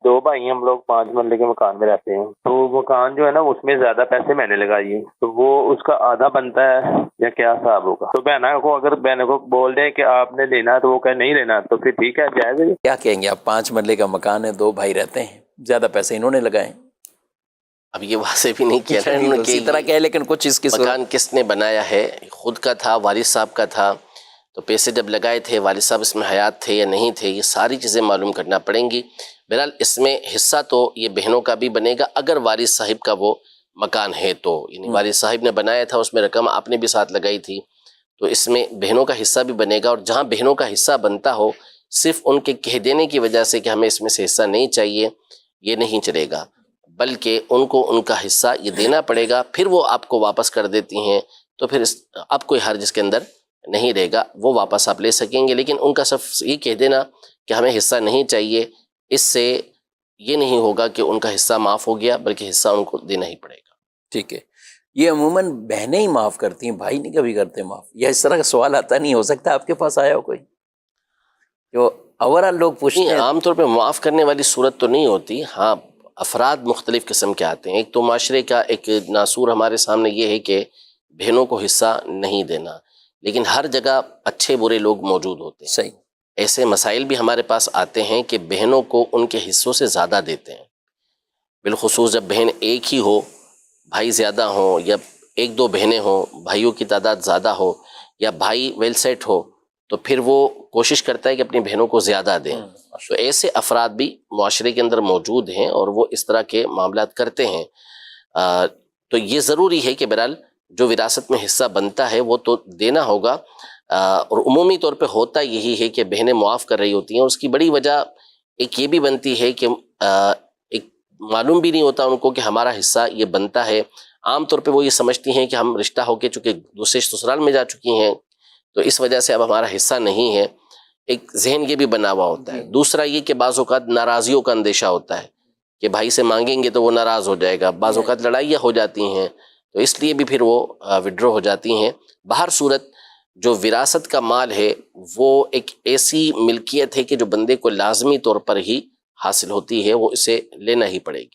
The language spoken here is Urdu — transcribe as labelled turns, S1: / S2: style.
S1: دو بھائی ہم لوگ 5 مرلے کے مکان میں رہتے ہیں، تو مکان جو ہے نا اس میں زیادہ پیسے میں نے لگائیے، تو وہ اس کا آدھا بنتا ہے یا کیا حساب ہوگا؟ تو بہنوں کو اگر بہنوں کو بول دیں کہ آپ نے لینا ہے تو وہ کہے نہیں لینا، تو پھر ٹھیک ہے، جائز ہے۔
S2: کیا کہیں گے آپ؟ 5 مرلے کا مکان ہے، 2 بھائی رہتے ہیں، زیادہ پیسے انہوں نے لگائے۔
S3: اب یہ واضح بھی نہیں کہہ رہے ہیں کہ
S2: اسی طرح کہ لیکن کچھ اس کی
S3: مکان کس نے بنایا ہے، خود کا تھا، والد صاحب کا تھا، تو پیسے جب لگائے تھے والد صاحب اس میں حیات تھے یا نہیں تھے، یہ ساری چیزیں معلوم کرنا پڑیں گی۔ بہرحال اس میں حصہ تو یہ بہنوں کا بھی بنے گا اگر والد صاحب کا وہ مکان ہے تو، یعنی والد صاحب نے بنایا تھا، اس میں رقم آپ نے بھی ساتھ لگائی تھی، تو اس میں بہنوں کا حصہ بھی بنے گا۔ اور جہاں بہنوں کا حصہ بنتا ہو، صرف ان کے کہہ دینے کی وجہ سے کہ ہمیں اس میں سے حصہ نہیں چاہیے، یہ نہیں چلے گا، بلکہ ان کو ان کا حصہ یہ دینا پڑے گا۔ پھر وہ آپ کو واپس کر دیتی ہیں تو پھر اب کوئی حرج اس کے اندر نہیں رہے گا، وہ واپس آپ لے سکیں گے۔ لیکن ان کا صرف یہ کہہ دینا کہ ہمیں حصہ نہیں چاہیے، اس سے یہ نہیں ہوگا کہ ان کا حصہ معاف ہو گیا، بلکہ حصہ ان کو دینا ہی پڑے گا۔
S2: ٹھیک ہے، یہ عموماً بہنیں ہی معاف کرتی ہیں، بھائی نہیں کبھی کرتے معاف، یا اس طرح کا سوال آتا نہیں؟ ہو سکتا ہے آپ کے پاس آیا ہو کوئی جو اوورآل لوگ پوچھتے ہیں۔
S3: عام طور پہ معاف کرنے والی صورت تو نہیں ہوتی، ہاں افراد مختلف قسم کے آتے ہیں۔ ایک تو معاشرے کا ایک ناسور ہمارے سامنے یہ ہے کہ بہنوں کو حصہ نہیں دینا، لیکن ہر جگہ اچھے برے لوگ موجود ہوتے ہیں۔
S2: صحیح،
S3: ایسے مسائل بھی ہمارے پاس آتے ہیں کہ بہنوں کو ان کے حصوں سے زیادہ دیتے ہیں، بالخصوص جب بہن ایک ہی ہو، بھائی زیادہ ہوں، یا ایک دو بہنیں ہوں، بھائیوں کی تعداد زیادہ ہو، یا بھائی ویل سیٹ ہو، تو پھر وہ کوشش کرتا ہے کہ اپنی بہنوں کو زیادہ دیں۔ تو ایسے افراد بھی معاشرے کے اندر موجود ہیں اور وہ اس طرح کے معاملات کرتے ہیں۔ تو یہ ضروری ہے کہ بہرحال جو وراثت میں حصہ بنتا ہے وہ تو دینا ہوگا، اور عمومی طور پہ ہوتا یہی ہے کہ بہنیں معاف کر رہی ہوتی ہیں، اور اس کی بڑی وجہ ایک یہ بھی بنتی ہے کہ ایک معلوم بھی نہیں ہوتا ان کو کہ ہمارا حصہ یہ بنتا ہے۔ عام طور پہ وہ یہ سمجھتی ہیں کہ ہم رشتہ ہو کے چونکہ دوسرے سسرال میں جا چکی ہیں تو اس وجہ سے اب ہمارا حصہ نہیں ہے، ایک ذہن یہ بھی بنا ہوا ہوتا ہے۔ دوسرا یہ کہ بعض اوقات ناراضیوں کا اندیشہ ہوتا ہے کہ بھائی سے مانگیں گے تو وہ ناراض ہو جائے گا، بعض اوقات لڑائیاں ہو جاتی ہیں، تو اس لیے بھی پھر وہ وڈرو ہو جاتی ہیں۔ بہر صورت جو وراثت کا مال ہے وہ ایک ایسی ملکیت ہے کہ جو بندے کو لازمی طور پر ہی حاصل ہوتی ہے، وہ اسے لینا ہی پڑے گی۔